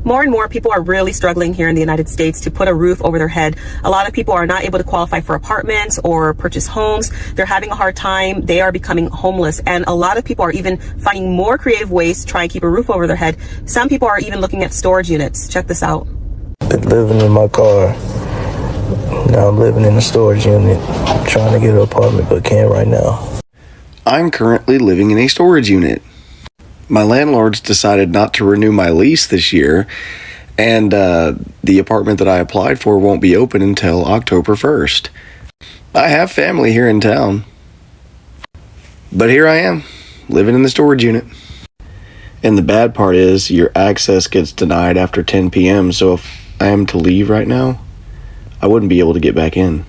More and more people are really struggling here in the United States to put a roof over their head. A lot of people are not able to qualify for apartments or purchase homes. They're having a hard time. They are becoming homeless. And a lot of people are even finding more creative ways to try and keep a roof over their head. Some people are even looking at storage units. Check this out. Been living in my car. Now I'm living in a storage unit. I'm trying to get an apartment, but can't right now. I'm currently living in a storage unit. My landlords decided not to renew my lease this year, and the apartment that I applied for won't be open until October 1st. I have family here in town, but here I am, living in the storage unit. And the bad part is your access gets denied after 10 p.m., so if I am to leave right now, I wouldn't be able to get back in.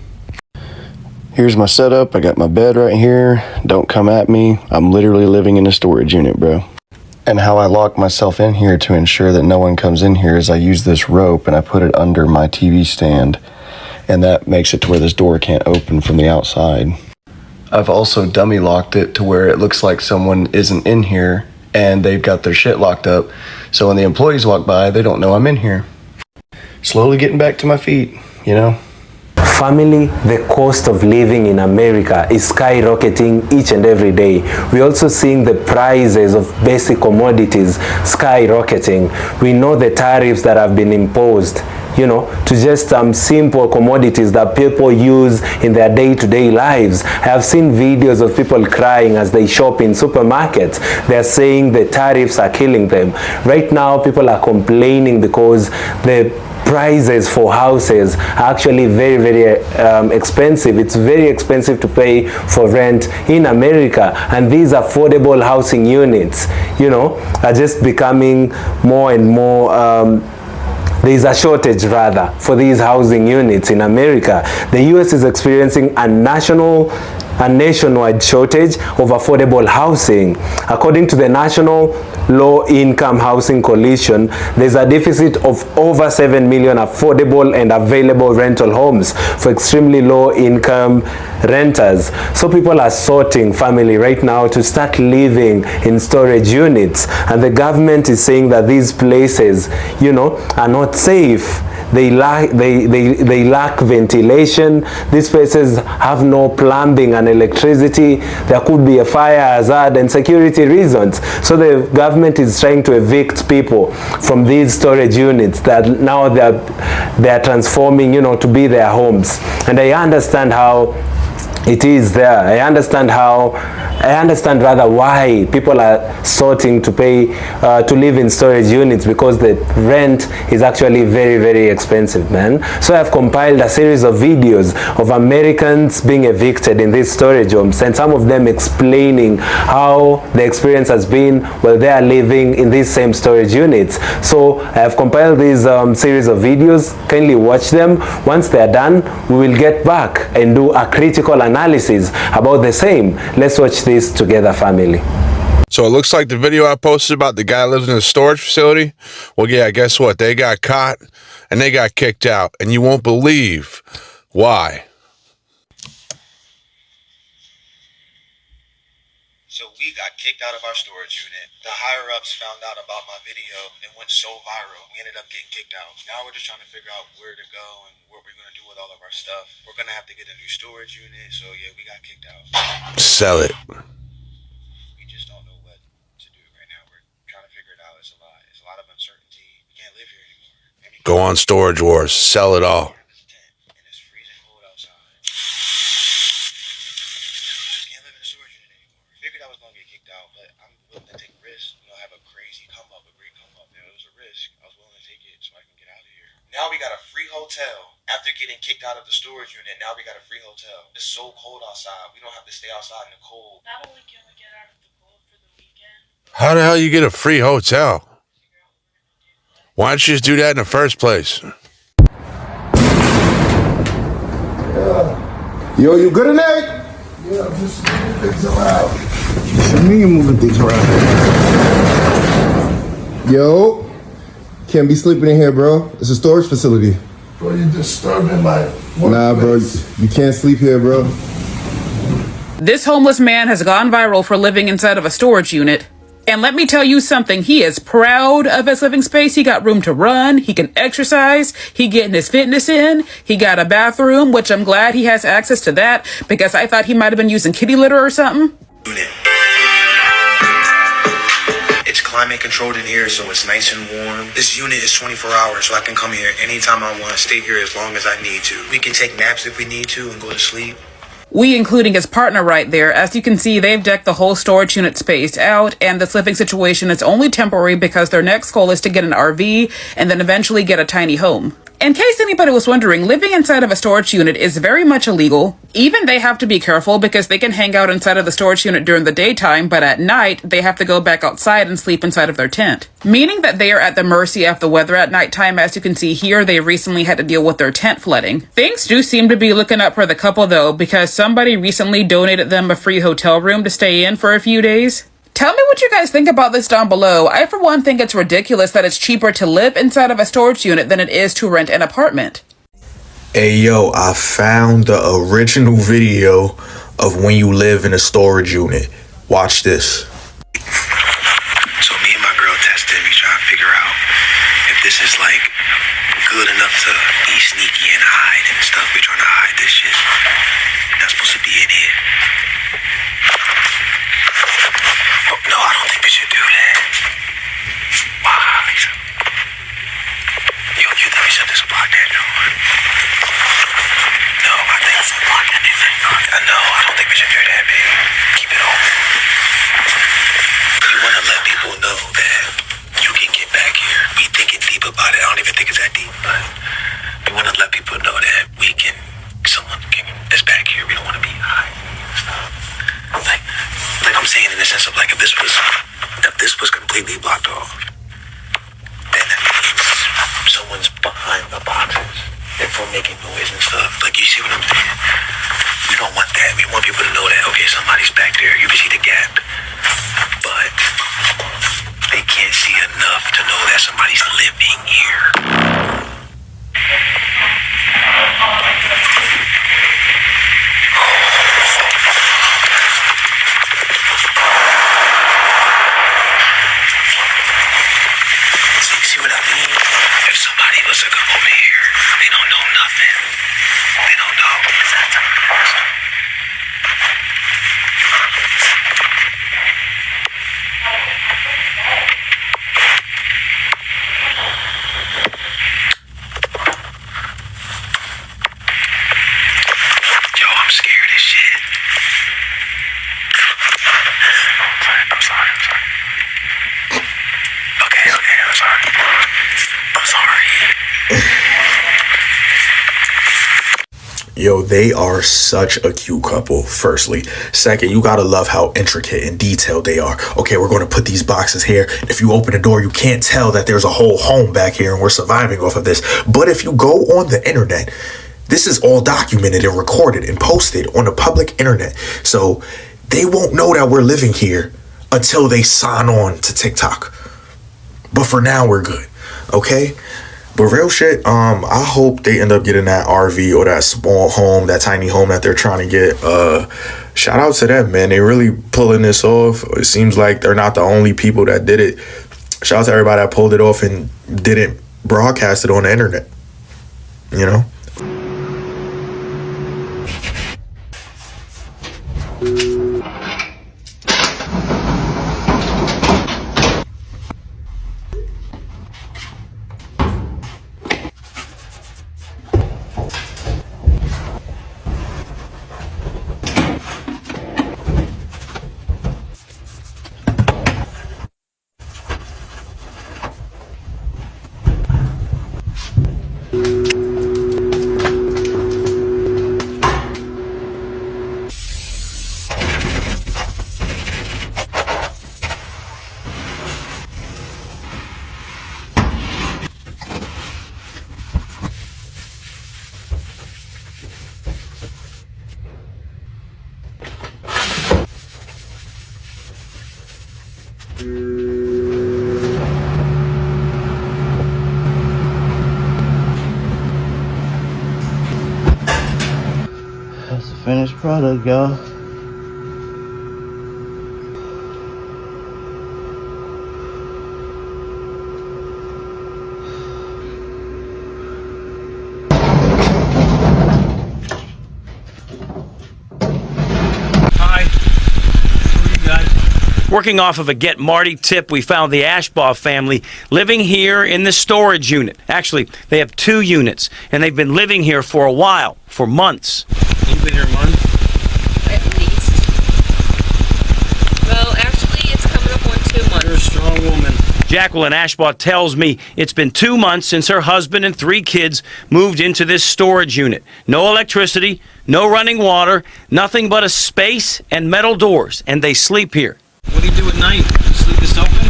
Here's my setup. I got my bed right here. Don't come at me. I'm literally living in a storage unit, bro. And how I lock myself in here to ensure that no one comes in here is I use this rope and I put it under my TV stand. And that makes it to where this door can't open from the outside. I've also dummy locked it to where it looks like someone isn't in here and they've got their shit locked up. So when the employees walk by, they don't know I'm in here. Slowly getting back to my feet, you know? Family, the cost of living in America is skyrocketing each and every day. We're also seeing the prices of basic commodities skyrocketing. We know the tariffs that have been imposed, you know, to just simple commodities that people use in their day-to-day lives. I have seen videos of people crying as they shop in supermarkets. They're saying the tariffs are killing them. Right now, people are complaining because the prices for houses are actually very, very expensive. It's very expensive to pay for rent in America, and these affordable housing units, you know, are just becoming more and more there is a shortage rather for these housing units in America. The US is experiencing a nationwide shortage of affordable housing. According to the National Low Income Housing Coalition, there's a deficit of over 7 million affordable and available rental homes for extremely low income renters. So people are sorting family right now to start living in storage units, and the government is saying that these places, you know, are not safe. They lack ventilation. These places have no plumbing and electricity. There could be a fire hazard and security reasons. So the government is trying to evict people from these storage units that now they're transforming, you know, to be their homes. And I understand how it is there. I understand rather why people are sorting to pay to live in storage units, because the rent is actually very, very expensive, man. So I've compiled a series of videos of Americans being evicted in these storage homes, and some of them explaining how the experience has been while they are living in these same storage units. So I have compiled these series of videos. Kindly watch them. Once they're done, we will get back and do a critical analysis about the same. Let's watch this together, family. So it looks like the video I posted about the guy lives in a storage facility. Well, yeah, guess what? They got caught and they got kicked out, and you won't believe why. So we got kicked out of our storage unit. The higher-ups found out about my video and went so viral. We ended up getting kicked out. Now we're just trying to figure out where to go and what we're going to do with all of our stuff. We're going to have to get a new storage unit. So yeah, we got kicked out. Sell it. We just don't know what to do right now. We're trying to figure it out. It's a lot. It's a lot of uncertainty. We can't live here anymore. Go on Storage Wars. Sell it all. And it's freezing cold outside. Can't live in a storage unit anymore. Figured I was going to get kicked out, but I'm willing to take risks. You know, have a crazy come up, a great come up. You know, it was a risk. I was willing to take it so I can get out of here. Now we got a free hotel. After getting kicked out of the storage unit, now we got a free hotel. It's so cold outside. We don't have to stay outside in the cold. Not only can we get out of the cold for the weekend. How the hell you get a free hotel? Why don't you just do that in the first place? Yo, you good in there? Yeah, I'm just moving things around. What you mean you're moving things around? Yo, can't be sleeping in here, bro. It's a storage facility. Bro, you're disturbing my workplace. Nah, bro, you can't sleep here, bro. This homeless man has gone viral for living inside of a storage unit. And let me tell you something, he is proud of his living space. He got room to run, he can exercise, he getting his fitness in, he got a bathroom, which I'm glad he has access to that, because I thought he might have been using kitty litter or something. It's climate controlled in here, so it's nice and warm. This unit is 24 hours, so I can come here anytime I want, stay here as long as I need to. We can take naps if we need to and go to sleep. We, including his partner right there. As you can see, they've decked the whole storage unit space out, and this living situation is only temporary because their next goal is to get an RV and then eventually get a tiny home. In case anybody was wondering, living inside of a storage unit is very much illegal. Even they have to be careful because they can hang out inside of the storage unit during the daytime, but at night, they have to go back outside and sleep inside of their tent. Meaning that they are at the mercy of the weather at nighttime. As you can see here, they recently had to deal with their tent flooding. Things do seem to be looking up for the couple though, because somebody recently donated them a free hotel room to stay in for a few days. Tell me what you guys think about this down below. I, for one, think it's ridiculous that it's cheaper to live inside of a storage unit than it is to rent an apartment. Hey, yo, I found the original video of when you live in a storage unit. Watch this. So me and my girl tested, we trying to figure out if this is like good enough to be sneaky and hide and stuff. We're trying to hide this shit. That's supposed to be in here. No, I don't think we should do that. Why? You think we should just block that door? No, I think it's block anything. No, I don't think we should do that, baby. Keep it open. You want to let people know that you can get back here. We thinking deep about it. I don't even think it's that deep, but we want to let people know that we can, someone can, that's back here. We don't want to be high. Like I'm saying in the sense of like if this was completely blocked off, then that means someone's behind the boxes. Therefore making noise and stuff. Like you see what I'm saying? We don't want that. We want people to know that okay, somebody's back there. You can see the gap. But they can't see enough to know that somebody's living here. See what I mean? If somebody was to come over here, they don't know nothing. They don't know. Yo, I'm scared as shit. I'm sorry. Okay, I'm sorry. I'm sorry. Yo, they are such a cute couple, firstly. Second, you gotta love how intricate and detailed they are. Okay, we're gonna put these boxes here. If you open the door, you can't tell that there's a whole home back here and we're surviving off of this. But if you go on the internet, this is all documented and recorded and posted on the public internet. So they won't know that we're living here until they sign on to TikTok. But for now, we're good, okay? But real shit, I hope they end up getting that RV or that small home, that tiny home that they're trying to get. Shout out to them, man. They really pulling this off. It seems like they're not the only people that did it. Shout out to everybody that pulled it off and didn't broadcast it on the internet, you know? That's the finished product, y'all. Working off of a Get Marty tip, we found the Ashbaugh family living here in the storage unit. Actually, they have 2 units, and they've been living here for a while, for months. You've been here a month? At least. Well, actually, it's coming up on 2 months. You're a strong woman. Jacqueline Ashbaugh tells me it's been 2 months since her husband and 3 kids moved into this storage unit. No electricity, no running water, nothing but a space and metal doors, and they sleep here. What do you do at night? You sleep this open? No, we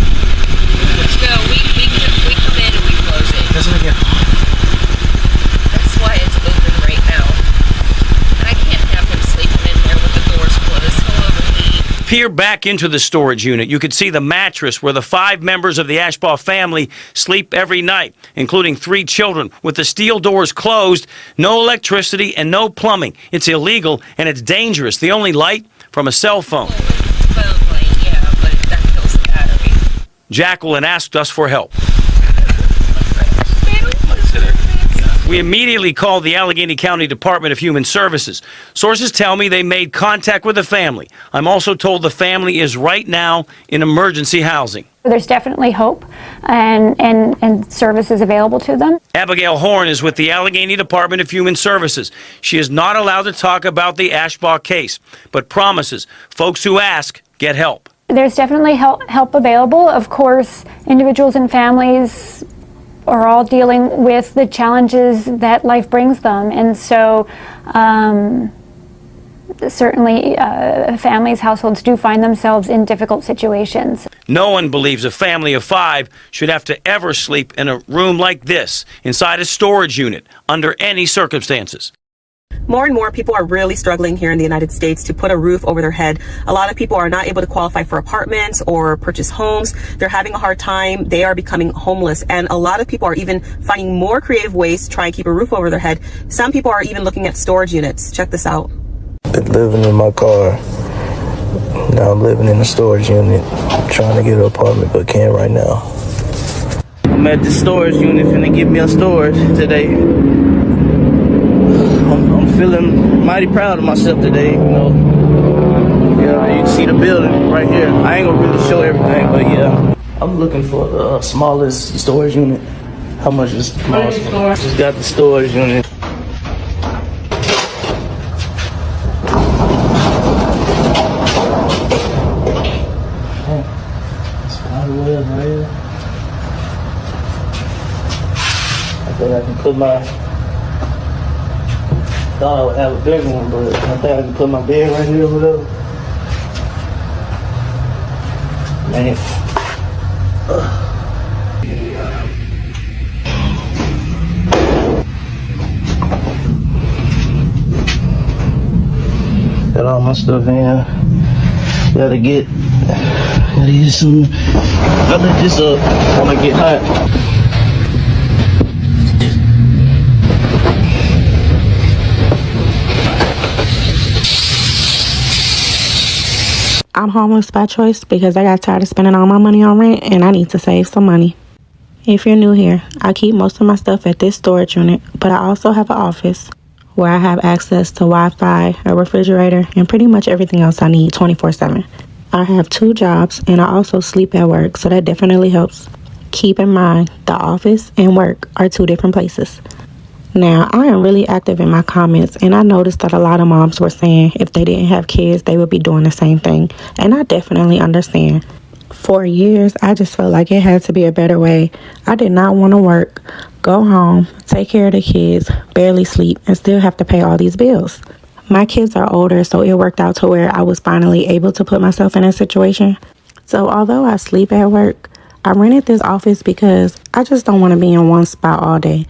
come in and we close it. Doesn't it get hot? That's why it's open right now. And I can't have him sleeping in there with the doors closed. He'll overheat. Peer back into the storage unit. You can see the mattress where the 5 members of the Ashbaugh family sleep every night, including 3 children, with the steel doors closed, no electricity, and no plumbing. It's illegal and it's dangerous. The only light from a cell phone. Jacqueline asked us for help. We immediately called the Allegheny County Department of Human Services. Sources tell me they made contact with the family. I'm also told the family is right now in emergency housing. There's definitely hope and services available to them. Abigail Horn is with the Allegheny Department of Human Services. She is not allowed to talk about the Ashbaugh case, but promises folks who ask get help. There's definitely help available. Of course, individuals and families are all dealing with the challenges that life brings them. And so certainly families, households do find themselves in difficult situations. No one believes a family of 5 should have to ever sleep in a room like this, inside a storage unit, under any circumstances. More and more people are really struggling here in the United States to put a roof over their head. A lot of people are not able to qualify for apartments or purchase homes. They're having a hard time. They are becoming homeless. And a lot of people are even finding more creative ways to try and keep a roof over their head. Some people are even looking at storage units. Check this out. Been living in my car. Now I'm living in a storage unit. Trying to get an apartment, but can't right now. I'm at the storage unit, finna get me a storage today. I'm feeling mighty proud of myself today, you know. Yeah, you can see the building right here. I ain't gonna really show everything, but yeah. I'm looking for the smallest storage unit. How much is the smallest? Just got the storage unit. I think I can put my... Thought I would have a bigger one, but I think I can put my bed right here or whatever. Man. Got all my stuff in. Gotta get some. I let this up when I get hot. I'm homeless by choice because I got tired of spending all my money on rent and I need to save some money. If you're new here, I keep most of my stuff at this storage unit, but I also have an office where I have access to Wi-Fi, a refrigerator, and pretty much everything else I need 24/7. I have 2 jobs and I also sleep at work, so that definitely helps. Keep in mind, the office and work are 2 different places. Now, I am really active in my comments, and I noticed that a lot of moms were saying if they didn't have kids, they would be doing the same thing. And I definitely understand. For years, I just felt like it had to be a better way. I did not want to work, go home, take care of the kids, barely sleep, and still have to pay all these bills. My kids are older, so it worked out to where I was finally able to put myself in a situation. So although I sleep at work, I rented this office because I just don't want to be in one spot all day.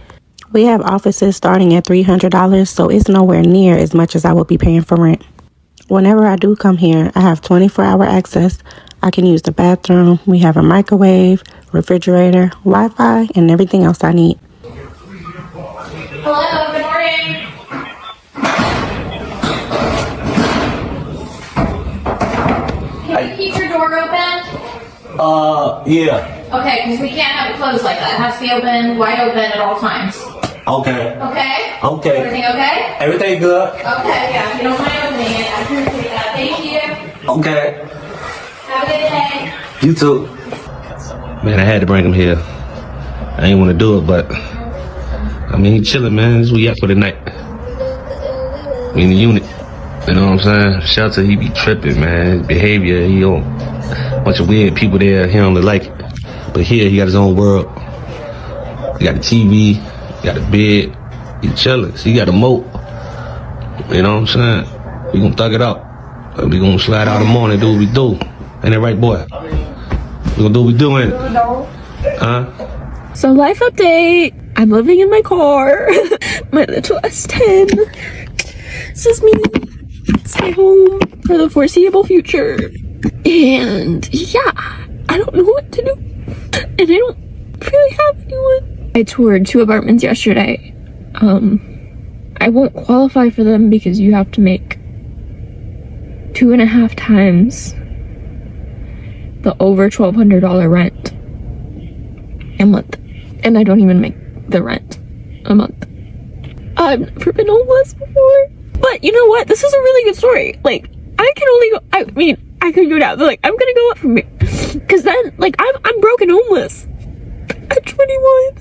We have offices starting at $300, so it's nowhere near as much as I would be paying for rent. Whenever I do come here, I have 24-hour access. I can use the bathroom. We have a microwave, refrigerator, Wi-Fi, and everything else I need. Hello, good morning. Can you keep your door open? Yeah. Okay, because we can't have it closed like that. It has to be open, wide open at all times. Okay. Okay? Okay. Everything okay? Everything good? Okay, yeah. If you don't mind opening it, I appreciate that. Thank you. Okay. Have a You too. Man, I had to bring him here. I ain't want to do it, but I mean, he chilling, man. This is what we at for the night. We in the unit. You know what I'm saying? Shelter, he be tripping, man. His behavior, he on a bunch of weird people there. He don't really like it. But here, he got his own world. He got a TV, he got a bed. He chilling. So he got a moat. You know what I'm saying? We gonna thug it out. We gonna slide out in the morning, do what we do. Ain't that right, boy? We gonna do what we do, ain't it? Huh? So life update. I'm living in my car. My little S10. This is me. Stay home for the foreseeable future. And yeah, I don't know what to do. And I don't really have anyone. I toured 2 apartments yesterday. I won't qualify for them because you have to make 2.5 times the over $1,200 rent a month. And I don't even make the rent a month. I've never been homeless before. But you know what? This is a really good story. Like, I can only go, I mean, I could go down, but like, I'm gonna go up from here. Cause then, like, I'm broke and homeless at 21.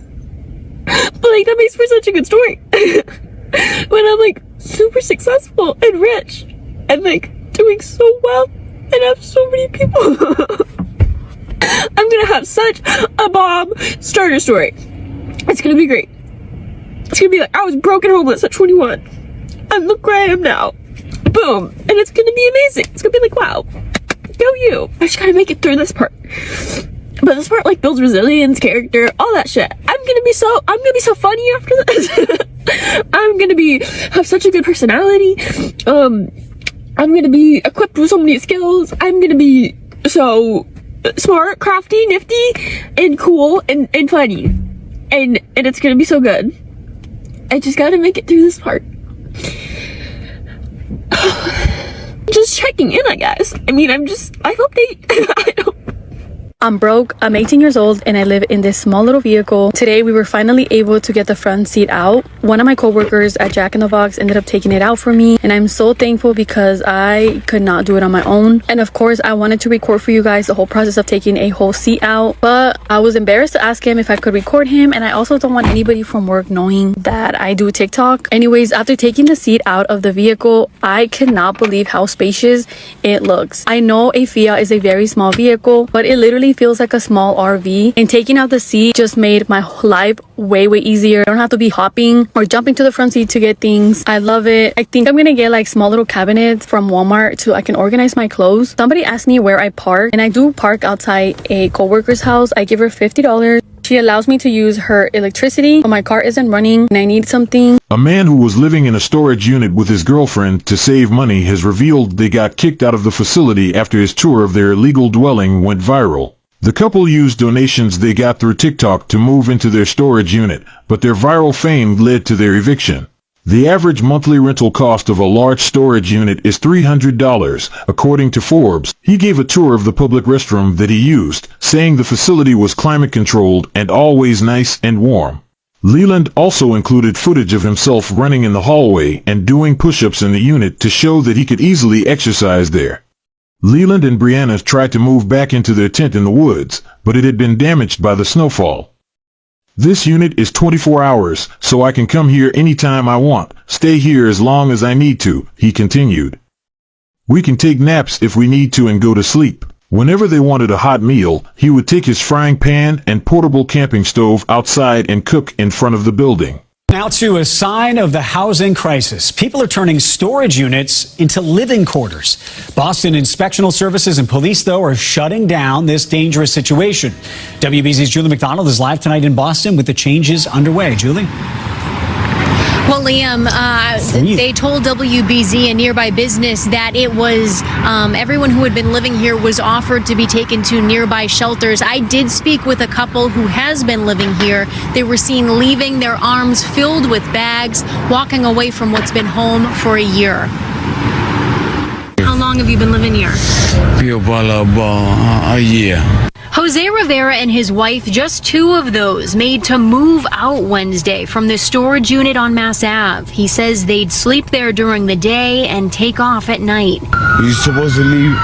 But like, that makes for such a good story. When I'm like super successful and rich and like doing so well and have so many people. I'm gonna have such a bomb starter story. It's gonna be great. It's gonna be like, I was broke and homeless at 21. And look where I am now. Boom. And it's gonna be amazing. It's gonna be like, wow. Go you. I just gotta make it through this part. But this part like builds resilience, character, all that shit. I'm gonna be so funny after this. I'm gonna have such a good personality. I'm gonna be equipped with so many skills. I'm gonna be so smart, crafty, nifty, and cool and funny. And it's gonna be so good. I just gotta make it through this part. Just checking in, I guess. I mean, life update. I don't. I'm broke, I'm 18 years old, and I live in this small little vehicle. Today, we were finally able to get the front seat out. One of my coworkers at Jack in the Box ended up taking it out for me, and I'm so thankful because I could not do it on my own. And of course, I wanted to record for you guys the whole process of taking a whole seat out, but I was embarrassed to ask him if I could record him, and I also don't want anybody from work knowing that I do TikTok. Anyways, after taking the seat out of the vehicle, I cannot believe how spacious it looks. I know a Fiat is a very small vehicle, but it literally feels like a small RV, and taking out the seat just made my life way easier. I don't have to be hopping or jumping to the front seat to get things. I love it. I think I'm gonna get like small little cabinets from Walmart so I can organize my clothes. Somebody asked me where I park, and I do park outside a coworker's house. I give her $50. She allows me to use her electricity, but my car isn't running and I need something. A man who was living in a storage unit with his girlfriend to save money has revealed they got kicked out of the facility after his tour of their illegal dwelling went viral. The couple used donations they got through TikTok to move into their storage unit, but their viral fame led to their eviction. The average monthly rental cost of a large storage unit is $300, according to Forbes. He gave a tour of the public restroom that he used, saying the facility was climate-controlled and always nice and warm. Leland also included footage of himself running in the hallway and doing push-ups in the unit to show that he could easily exercise there. Leland and Brianna tried to move back into their tent in the woods, but it had been damaged by the snowfall. This unit is 24 hours, so I can come here anytime I want, stay here as long as I need to, he continued. We can take naps if we need to and go to sleep. Whenever they wanted a hot meal, he would take his frying pan and portable camping stove outside and cook in front of the building. Now to a sign of the housing crisis. People are turning storage units into living quarters. Boston Inspectional Services and police, though, are shutting down this dangerous situation. WBZ's Julie McDonald is live tonight in Boston with the changes underway. Julie? Well, Liam, they told WBZ, a nearby business, that it was everyone who had been living here was offered to be taken to nearby shelters. I did speak with a couple who has been living here. They were seen leaving, their arms filled with bags, walking away from what's been home for a year. How long have you been living here? About a year. Jose Rivera and his wife, just 2 of those, made to move out Wednesday from the storage unit on Mass Ave. He says they'd sleep there during the day and take off at night. You're supposed to leave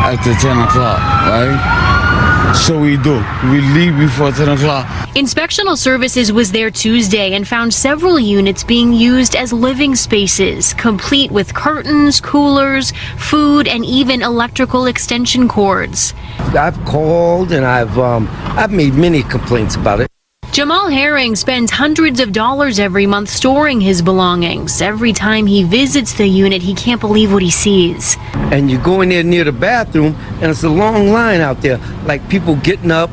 after 10 o'clock, right? So we do. We leave before 10 o'clock. Inspectional Services was there Tuesday and found several units being used as living spaces, complete with curtains, coolers, food, and even electrical extension cords. I've called and I've made many complaints about it. Jamal Herring spends hundreds of dollars every month storing his belongings. Every time he visits the unit, he can't believe what he sees. And you go in there near the bathroom and it's a long line out there, like people getting up,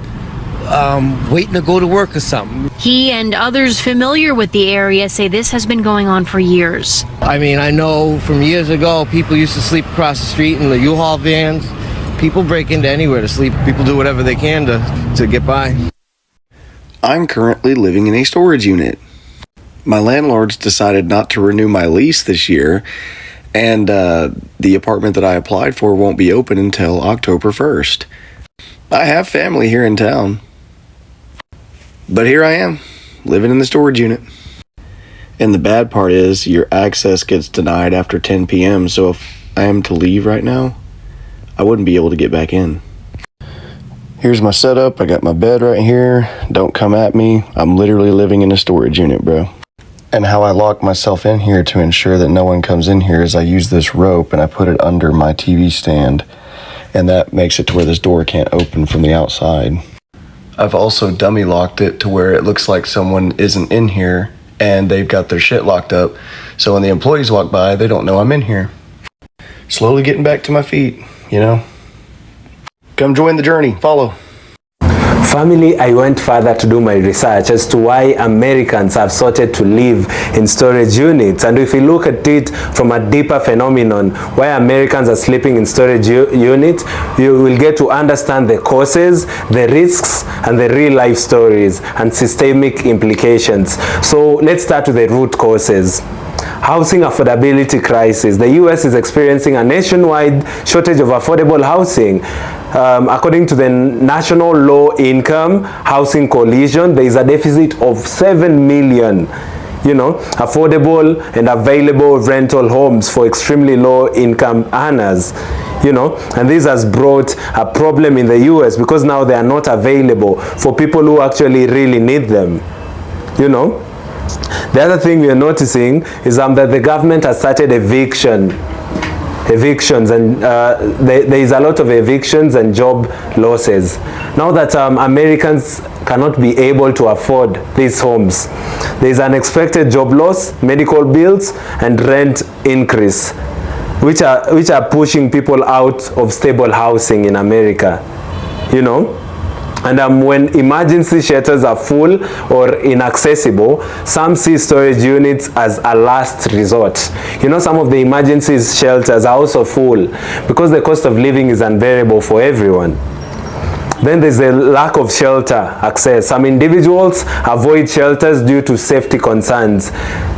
waiting to go to work or something. He and others familiar with the area say this has been going on for years. I mean, I know from years ago, people used to sleep across the street in the U-Haul vans. People break into anywhere to sleep. People do whatever they can to get by. I'm currently living in a storage unit. My landlords decided not to renew my lease this year, and the apartment that I applied for won't be open until October 1st. I have family here in town, but here I am, living in the storage unit. And the bad part is your access gets denied after 10 p.m., so if I am to leave right now, I wouldn't be able to get back in. Here's my setup. I got my bed right here. Don't come at me. I'm literally living in a storage unit, bro. And how I lock myself in here to ensure that no one comes in here is I use this rope and I put it under my TV stand. And that makes it to where this door can't open from the outside. I've also dummy locked it to where it looks like someone isn't in here and they've got their shit locked up. So when the employees walk by, they don't know I'm in here. Slowly getting back to my feet, you know? Come join the journey. Follow. Family, I went further to do my research as to why Americans have sorted to live in storage units. And if you look at it from a deeper phenomenon, why Americans are sleeping in storage units, you will get to understand the causes, the risks, and the real life stories and systemic implications. So let's start with the root causes. Housing affordability crisis. The US is experiencing a nationwide shortage of affordable housing. According to the National Low Income Housing Coalition, there is a deficit of 7 million, affordable and available rental homes for extremely low income earners. And this has brought a problem in the US because now they are not available for people who actually really need them. The other thing we are noticing is that the government has started evictions, and there is a lot of evictions and job losses. Now that Americans cannot be able to afford these homes, there is an expected job loss, medical bills, and rent increase, which are pushing people out of stable housing in America. And when emergency shelters are full or inaccessible, some see storage units as a last resort. Some of the emergency shelters are also full because the cost of living is unbearable for everyone. Then there's a lack of shelter access. Some individuals avoid shelters due to safety concerns,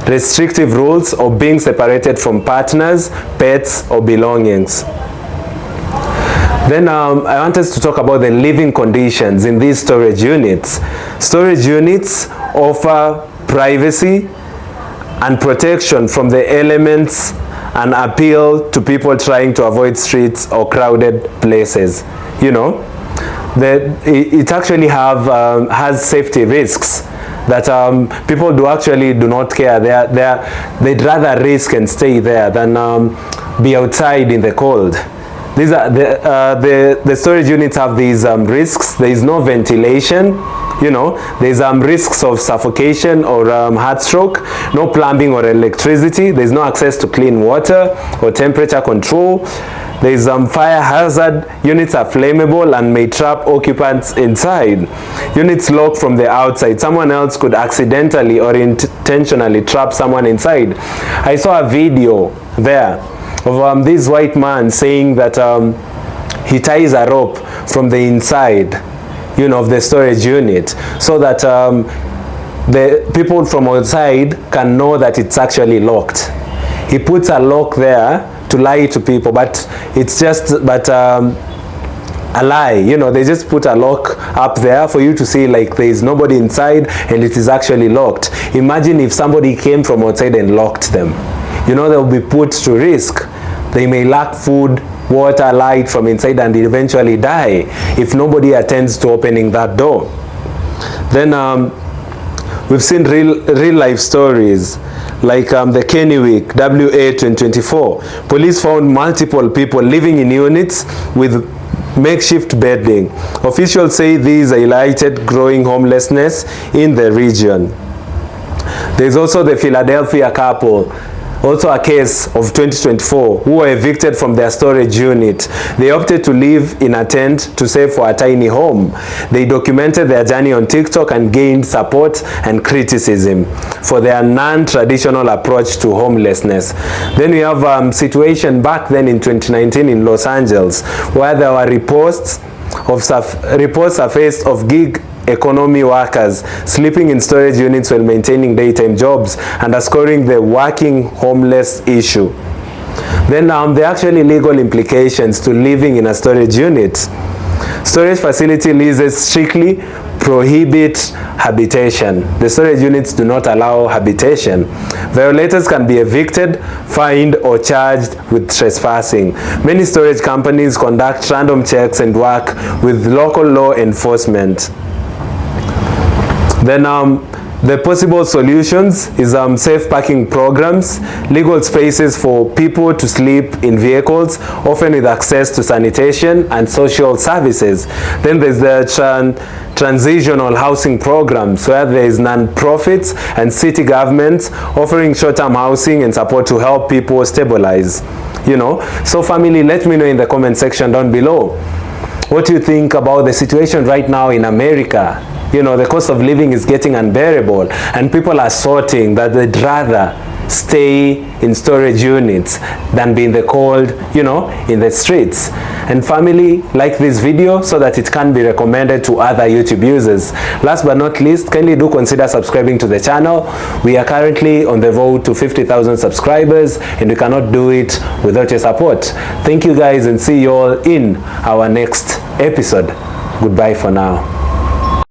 restrictive rules, or being separated from partners, pets, or belongings. Then I want us to talk about the living conditions in these storage units. Storage units offer privacy and protection from the elements and appeal to people trying to avoid streets or crowded places. It actually has safety risks that people do not care. They'd rather risk and stay there than be outside in the cold. These are the storage units have these risks. There is no ventilation, there's risks of suffocation or heart stroke, no plumbing or electricity, there's no access to clean water or temperature control. There's fire hazard. Units are flammable and may trap occupants inside. Units lock from the outside. Someone else could accidentally or intentionally trap someone inside. I saw a video there of this white man saying that he ties a rope from the inside, of the storage unit, so that the people from outside can know that it's actually locked. He puts a lock there to lie to people, but it's just a lie. They just put a lock up there for you to see like there is nobody inside and it is actually locked. Imagine if somebody came from outside and locked them. They'll be put to risk. They may lack food, water, light from inside and eventually die if nobody attends to opening that door. Then we've seen real life stories like the Kennewick WA 2024. Police found multiple people living in units with makeshift bedding. Officials say these highlighted growing homelessness in the region. There's also the Philadelphia couple, also a case of 2024, who were evicted from their storage unit. They opted to live in a tent to save for a tiny home. They documented their journey on TikTok and gained support and criticism for their non-traditional approach to homelessness. Then we have a situation back then in 2019 in Los Angeles, where there were reports surfaced of gig economy workers sleeping in storage units while maintaining daytime jobs, underscoring the working homeless issue. Then there are actually legal implications to living in a storage unit. Storage facility leases strictly prohibit habitation. The storage units do not allow habitation. Violators can be evicted, fined, or charged with trespassing. Many storage companies conduct random checks and work with local law enforcement. Then the possible solutions is safe parking programs, legal spaces for people to sleep in vehicles, often with access to sanitation and social services. Then there's the transitional housing programs, where there is non-profits and city governments offering short-term housing and support to help people stabilize. So family, let me know in the comment section down below what you think about the situation right now in America. The cost of living is getting unbearable, and people are sorting that they'd rather stay in storage units than be in the cold, in the streets. And family, like this video so that it can be recommended to other YouTube users. Last but not least, kindly do consider subscribing to the channel. We are currently on the road to 50,000 subscribers, and we cannot do it without your support. Thank you guys, and see you all in our next episode. Goodbye for now.